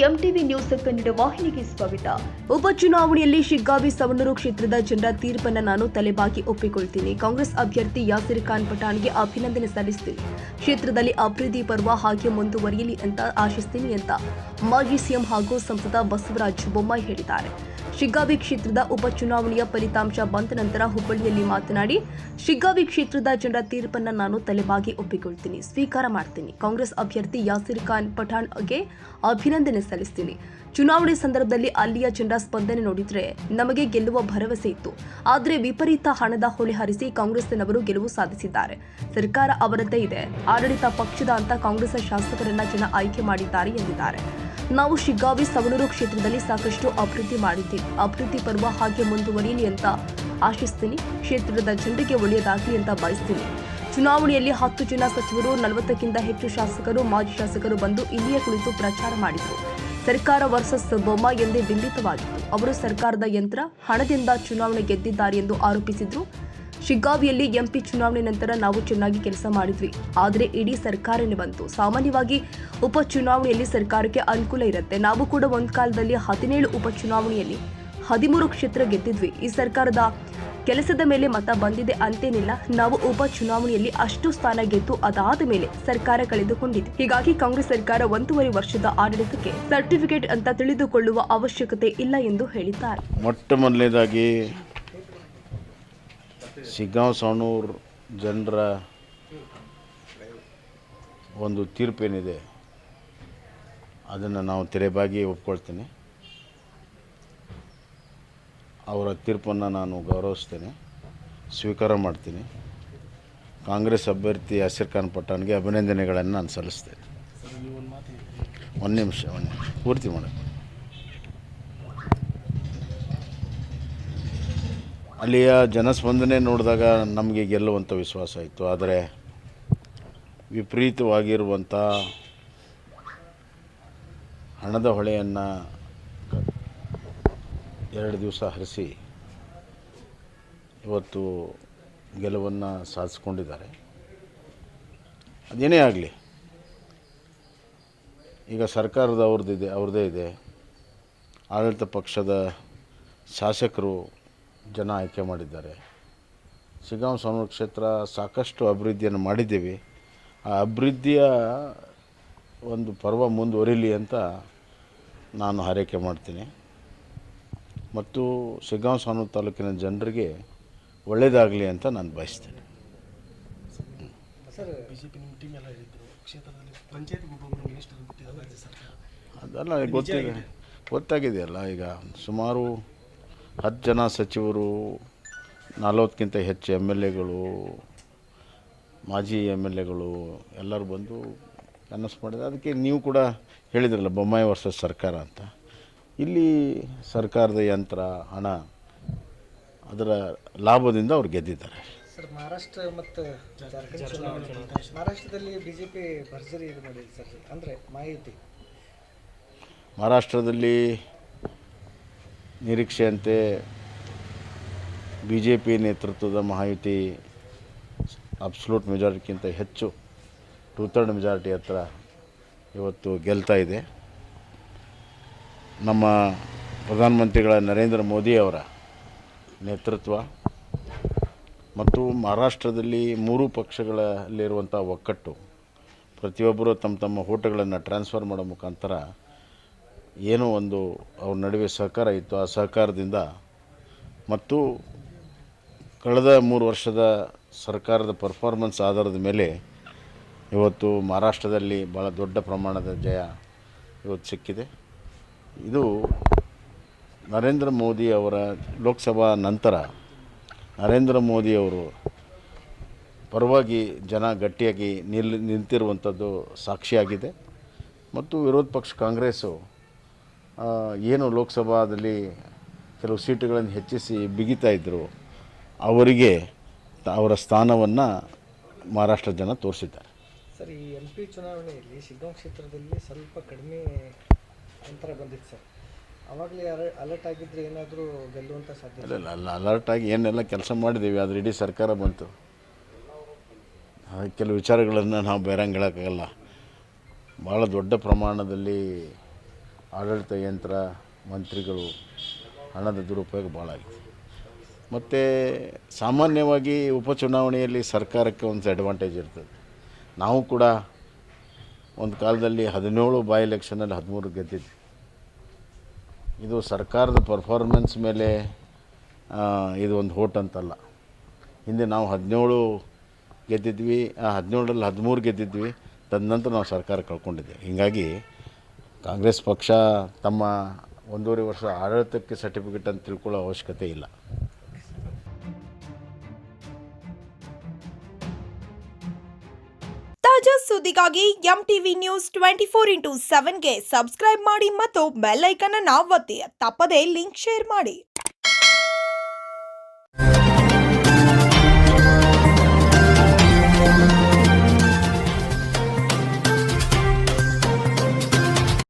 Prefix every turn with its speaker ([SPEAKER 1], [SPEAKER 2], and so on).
[SPEAKER 1] MTV news Kannada ವಾಹಿನಿಗೆ ಸ್ವಾಗತ. ಉಪಚುನಾವಣೆಯಲ್ಲಿ ಶಿಗ್ಗಾವಿ ಸವಣೂರು ಕ್ಷೇತ್ರದ ಜನರ ತೀರ್ಪನ್ನು ನಾನು ತಲೆಬಾಗಿ ಒಪ್ಪಿಕೊಳ್ತೀನಿ. ಕಾಂಗ್ರೆಸ್ ಅಭ್ಯರ್ಥಿ ಯಾಸಿರ್ ಖಾನ್ ಪಠಾಣ್ಗೆ ಅಭಿನಂದನೆ ಸಲ್ಲಿಸ್ತೀನಿ. ಕ್ಷೇತ್ರದಲ್ಲಿ ಅಭಿವೃದ್ಧಿ ಪರ್ವ ಹಾಗೆ ಮುಂದುವರಿಯಲಿ ಅಂತ ಆಶಿಸ್ತೀನಿ ಅಂತ ಮಾಜಿ ಸಿಎಂ ಹಾಗೂ ಸಂಸದ ಬಸವರಾಜ ಬೊಮ್ಮಾಯಿ ಹೇಳಿದ್ದಾರೆ. ಶಿಗ್ಗಾವಿ ಕ್ಷೇತ್ರದ ಉಪಚುನಾವಣೆಯ ಫಲಿತಾಂಶ ಬಂದ ನಂತರ ಹುಬ್ಬಳ್ಳಿಯಲ್ಲಿ ಮಾತನಾಡಿ, ಶಿಗ್ಗಾವಿ ಕ್ಷೇತ್ರದ ಜನರ ತೀರ್ಪನ್ನು ನಾನು ತಲೆಬಾಗಿ ಒಪ್ಪಿಕೊಳ್ತೀನಿ, ಸ್ವೀಕಾರ ಮಾಡ್ತೀನಿ. ಕಾಂಗ್ರೆಸ್ ಅಭ್ಯರ್ಥಿ ಯಾಸಿರ್ ಖಾನ್ ಪಠಾಣ್ಗೆ ಅಭಿನಂದನೆ ಸಲ್ಲಿಸ್ತೀನಿ. ಚುನಾವಣೆ ಸಂದರ್ಭದಲ್ಲಿ ಅಲ್ಲಿಯ ಜನರ ಸ್ಪಂದನೆ ನೋಡಿದ್ರೆ ನಮಗೆ ಗೆಲ್ಲುವ ಭರವಸೆ ಇತ್ತು. ಆದರೆ ವಿಪರೀತ ಹಣದ ಹೊಳೆ ಹರಿಸಿ ಕಾಂಗ್ರೆಸ್ನವರು ಗೆಲುವು ಸಾಧಿಸಿದ್ದಾರೆ. ಸರ್ಕಾರ ಅವರದ್ದೇ ಇದೆ, ಆಡಳಿತ ಪಕ್ಷದ ಅಂತ ಕಾಂಗ್ರೆಸ್ ಶಾಸಕರನ್ನ ಜನ ಆಯ್ಕೆ ಮಾಡಿದ್ದಾರೆ ಎಂದಿದ್ದಾರೆ. ನಾವು ಶಿಗ್ಗಾವಿ ಸವಣೂರು ಕ್ಷೇತ್ರದಲ್ಲಿ ಸಾಕಷ್ಟು ಅಭಿವೃದ್ಧಿ ಮಾಡಿದ್ದೀವಿ. ಅಭಿವೃದ್ಧಿ ಪರ್ವ ಹಾಗೆ ಮುಂದುವರಿಯಲಿ ಅಂತ ಆಶಿಸ್ತೀನಿ. ಕ್ಷೇತ್ರದ ಜನರಿಗೆ ಒಳ್ಳೆಯದಾಗಲಿ ಅಂತ ಬಯಸ್ತೀನಿ. ಚುನಾವಣೆಯಲ್ಲಿ 10 ಜನ ಸಚಿವರು, 40ಕ್ಕಿಂತ ಹೆಚ್ಚು ಶಾಸಕರು, ಮಾಜಿ ಶಾಸಕರು ಬಂದು ಇಲ್ಲಿಯೇ ಕುಳಿತು ಪ್ರಚಾರ ಮಾಡಿದರು. ಸರ್ಕಾರ ವರ್ಸಸ್ ಬೊಮ್ಮಾಯಿ ಎಂದೇ ಬಿಂಬಿತವಾಗಿತ್ತು. ಅವರು ಸರ್ಕಾರದ ಯಂತ್ರ, ಹಣದಿಂದ ಚುನಾವಣೆ ಗೆದ್ದಿದ್ದಾರೆ ಎಂದು ಆರೋಪಿಸಿದ್ರು. ಶಿಗ್ಗಾವಿಯಲ್ಲಿ ಎಂಪಿ ಚುನಾವಣೆ ನಂತರ ನಾವು ಚೆನ್ನಾಗಿ ಕೆಲಸ ಮಾಡಿದ್ವಿ, ಆದರೆ ಇಡೀ ಸರ್ಕಾರನೇ ಬಂತು. ಸಾಮಾನ್ಯವಾಗಿ ಉಪಚುನಾವಣೆಯಲ್ಲಿ ಸರ್ಕಾರಕ್ಕೆ ಅನುಕೂಲ ಇರುತ್ತೆ. ನಾವು ಕೂಡ ಒಂದು ಕಾಲದಲ್ಲಿ 17 ಉಪಚುನಾವಣೆಯಲ್ಲಿ 13 ಕ್ಷೇತ್ರ ಗೆದ್ದಿದ್ವಿ. ಈ ಸರ್ಕಾರದ ಕೆಲಸದ ಮೇಲೆ ಮತ ಬಂದಿದೆ ಅಂತೇನಿಲ್ಲ. ನಾವು ಉಪಚುನಾವಣೆಯಲ್ಲಿ ಅಷ್ಟು ಸ್ಥಾನ ಗೆದ್ದು ಅದಾದ ಮೇಲೆ ಸರ್ಕಾರ ಕಳೆದುಕೊಂಡಿದೆ. ಹೀಗಾಗಿ ಕಾಂಗ್ರೆಸ್ ಸರ್ಕಾರ 1.5 ವರ್ಷದ ಆಡಳಿತಕ್ಕೆ ಸರ್ಟಿಫಿಕೇಟ್ ಅಂತ ತಿಳಿದುಕೊಳ್ಳುವ ಅವಶ್ಯಕತೆ ಇಲ್ಲ ಎಂದು ಹೇಳಿದ್ದಾರೆ.
[SPEAKER 2] ಮೊಟ್ಟ ಮೊದಲನೇದಾಗಿ ಶಿಗ್ಗಾಂವ್ ಸವಣೂರು ಜನರ ಒಂದು ತೀರ್ಪೇನಿದೆ ಅದನ್ನು ನಾವು ತೆರೆಬಾಗಿ ಒಪ್ಕೊಳ್ತೇನೆ. ಅವರ ತೀರ್ಪನ್ನು ನಾನು ಗೌರವಿಸ್ತೇನೆ, ಸ್ವೀಕಾರ ಮಾಡ್ತೀನಿ. ಕಾಂಗ್ರೆಸ್ ಅಭ್ಯರ್ಥಿ ಯಾಸಿರ್ ಖಾನ್ ಪಠಾಣ್ಗೆ ಅಭಿನಂದನೆಗಳನ್ನು ನಾನು ಸಲ್ಲಿಸ್ತೇನೆ. ಒಂದು ನಿಮಿಷ ಪೂರ್ತಿ ಮಾಡೋದು. ಅಲ್ಲಿಯ ಜನಸ್ಪಂದನೆ ನೋಡಿದಾಗ ನಮಗೆ ಗೆಲ್ಲುವಂಥ ವಿಶ್ವಾಸ ಇತ್ತು. ಆದರೆ ವಿಪರೀತವಾಗಿರುವಂಥ ಹಣದ ಹೊಳೆಯನ್ನು 2 ದಿವಸ ಹರಿಸಿ ಇವತ್ತು ಗೆಲುವನ್ನು ಸಾಧಿಸ್ಕೊಂಡಿದ್ದಾರೆ. ಅದೇನೇ ಆಗಲಿ, ಈಗ ಸರ್ಕಾರದ ಅವ್ರದ್ದೇ ಇದೆ. ಆಡಳಿತ ಪಕ್ಷದ ಶಾಸಕರು ಜನ ಆಯ್ಕೆ ಮಾಡಿದ್ದಾರೆ. ಶಿಗ್ಗಾಂವ್ ಸವಣೂರು ಕ್ಷೇತ್ರ ಸಾಕಷ್ಟು ಅಭಿವೃದ್ಧಿಯನ್ನು ಮಾಡಿದ್ದೇವೆ. ಆ ಅಭಿವೃದ್ಧಿಯ ಒಂದು ಪರ್ವ ಮುಂದುವರಿಲಿ ಅಂತ ನಾನು ಹಾರೈಕೆ ಮಾಡ್ತೀನಿ. ಮತ್ತು ಶಿಗ್ಗಾಂವ್ ಸವಣೂರು ತಾಲೂಕಿನ ಜನರಿಗೆ ಒಳ್ಳೆಯದಾಗಲಿ ಅಂತ ನಾನು ಬಯಸ್ತೇನೆ. ಅದೆಲ್ಲ ಗೊತ್ತಾಗಿದೆಯಲ್ಲ. ಈಗ ಸುಮಾರು 10 ಜನ ಸಚಿವರು, 40ಕ್ಕಿಂತ ಹೆಚ್ಚು MLAಗಳು, ಮಾಜಿ MLAಗಳು ಎಲ್ಲರೂ ಬಂದು ಕನಸು ಮಾಡಿದ್ದಾರೆ. ಅದಕ್ಕೆ ನೀವು ಕೂಡ ಹೇಳಿದ್ರಲ್ಲ ಬೊಮ್ಮಾಯಿ ವರ್ಸಸ್ ಸರ್ಕಾರ ಅಂತ. ಇಲ್ಲಿ ಸರ್ಕಾರದ ಯಂತ್ರ, ಹಣ, ಅದರ ಲಾಭದಿಂದ ಅವ್ರು ಗೆದ್ದಿದ್ದಾರೆ.
[SPEAKER 3] ಸರ್, ಮಹಾರಾಷ್ಟ್ರ ಮತ್ತು ಮಹಾರಾಷ್ಟ್ರದಲ್ಲಿ ಬಿಜೆಪಿ ಭರ್ಜರಿ ಇದು ಮಾಡಿದೆ ಸರ್. ಅಂದರೆ ಮಾಹಿತಿ
[SPEAKER 2] ಮಹಾರಾಷ್ಟ್ರದಲ್ಲಿ ನಿರೀಕ್ಷೆಯಂತೆ BJP ನೇತೃತ್ವದ ಮಹಾಯುತಿ ಅಬ್ಸಲ್ಯೂಟ್ ಮೆಜಾರಿಟಿಗಿಂತ ಹೆಚ್ಚು 2/3 ಮೆಜಾರಿಟಿ ಹತ್ರ ಇವತ್ತು ಗೆಲ್ತಾ ಇದೆ. ನಮ್ಮ ಪ್ರಧಾನಮಂತ್ರಿಗಳ ನರೇಂದ್ರ ಮೋದಿ ಅವರ ನೇತೃತ್ವ ಮತ್ತು ಮಹಾರಾಷ್ಟ್ರದಲ್ಲಿ 3 ಪಕ್ಷಗಳಲ್ಲಿರುವಂಥ ಒಕ್ಕಟ್ಟು, ಪ್ರತಿಯೊಬ್ಬರು ತಮ್ಮ ಓಟುಗಳನ್ನು ಟ್ರಾನ್ಸ್ಫರ್ ಮಾಡೋ ಮುಖಾಂತರ ಏನೋ ಒಂದು ಅವ್ರ ನಡುವೆ ಸಹಕಾರ ಇತ್ತು. ಆ ಸಹಕಾರದಿಂದ ಮತ್ತು ಕಳೆದ 3 ವರ್ಷದ ಸರ್ಕಾರದ ಪರ್ಫಾರ್ಮೆನ್ಸ್ ಆಧಾರದ ಮೇಲೆ ಇವತ್ತು ಮಹಾರಾಷ್ಟ್ರದಲ್ಲಿ ಭಾಳ ದೊಡ್ಡ ಪ್ರಮಾಣದ ಜಯ ಇವತ್ತು ಸಿಕ್ಕಿದೆ. ಇದು ನರೇಂದ್ರ ಮೋದಿ ಅವರ ಲೋಕಸಭಾ ನಂತರ ನರೇಂದ್ರ ಮೋದಿಯವರು ಪರವಾಗಿ ಜನ ಗಟ್ಟಿಯಾಗಿ ನಿಂತಿರುವಂಥದ್ದು ಸಾಕ್ಷಿಯಾಗಿದೆ. ಮತ್ತು ವಿರೋಧ ಪಕ್ಷ ಕಾಂಗ್ರೆಸ್ಸು ಏನು ಲೋಕಸಭಾದಲ್ಲಿ ಕೆಲವು ಸೀಟುಗಳನ್ನು ಹೆಚ್ಚಿಸಿ ಬಿಗಿತಾ ಇದ್ದರು, ಅವರಿಗೆ ಅವರ ಸ್ಥಾನವನ್ನು ಮಹಾರಾಷ್ಟ್ರ ಜನ ತೋರಿಸಿದ್ದಾರೆ.
[SPEAKER 3] ಸರ್, ಈ MP ಚುನಾವಣೆಯಲ್ಲಿ ಶಿಗ್ಗಾಂವ್ ಕ್ಷೇತ್ರದಲ್ಲಿ ಸ್ವಲ್ಪ ಕಡಿಮೆ ಅಂತರ ಬಂದಿತ್ತು ಸರ್. ಆವಾಗಲೇ ಅಲರ್ಟ್ ಆಗಿದ್ದರೆ ಏನಾದರೂ ಗೆಲ್ಲುವಂಥ ಸಾಧ್ಯತೆ?
[SPEAKER 2] ಇಲ್ಲ, ಅಲರ್ಟ್ ಆಗಿ ಏನೆಲ್ಲ ಕೆಲಸ ಮಾಡಿದ್ದೀವಿ, ಆದರೆ ಇಡೀ ಸರ್ಕಾರ ಬಂತು. ಕೆಲವು ವಿಚಾರಗಳನ್ನು ನಾವು ಬೇರಂಗೆ ಹೇಳೋಕ್ಕಾಗಲ್ಲ. ಭಾಳ ದೊಡ್ಡ ಪ್ರಮಾಣದಲ್ಲಿ ಆಡಳಿತ ಯಂತ್ರ ಮಂತ್ರಿಗಳು ಹಣದ ದುರುಪಯೋಗ ಭಾಳ ಆಗಿದೆ. ಮತ್ತು ಸಾಮಾನ್ಯವಾಗಿ ಉಪಚುನಾವಣೆಯಲ್ಲಿ ಸರ್ಕಾರಕ್ಕೆ ಒಂದು ಅಡ್ವಾಂಟೇಜ್ ಇರ್ತದೆ. ನಾವು ಕೂಡ ಒಂದು ಕಾಲದಲ್ಲಿ 17 ಬೈ ಎಲೆಕ್ಷನಲ್ಲಿ 13 ಗೆದ್ದಿದ್ವಿ. ಇದು ಸರ್ಕಾರದ ಪರ್ಫಾರ್ಮೆನ್ಸ್ ಮೇಲೆ ಇದು ಒಂದು ಹೋಟ್ ಅಂತಲ್ಲ. ಹಿಂದೆ ನಾವು 17 ಗೆದ್ದಿದ್ವಿ, 17ರಲ್ಲಿ 13 ಗೆದ್ದಿದ್ವಿ. ತದನಂತರ ನಾವು ಸರ್ಕಾರ ಕಳ್ಕೊಂಡಿದ್ದೆ. ಹೀಗಾಗಿ ಕಾಂಗ್ರೆಸ್ ಪಕ್ಷ ತಮ್ಮ 1.5 ವರ್ಷ ಆಡಳಿತಕ್ಕೆ ಸರ್ಟಿಫಿಕೇಟ್ ಅಂತ ತಿಳ್ಕೊಳ್ಳೋ ಅವಶ್ಯಕತೆ ಇಲ್ಲ.
[SPEAKER 4] ತಾಜಾ ಸುದ್ದಿಗಾಗಿ MTV ನ್ಯೂಸ್ 24/7ಗೆ ಸಬ್ಸ್ಕ್ರೈಬ್ ಮಾಡಿ ಮತ್ತು ಬೆಲ್ ಐಕಾನ್ ಅನ್ನು ಒತ್ತಿ. ತಪ್ಪದೇ ಲಿಂಕ್ ಶೇರ್ ಮಾಡಿ.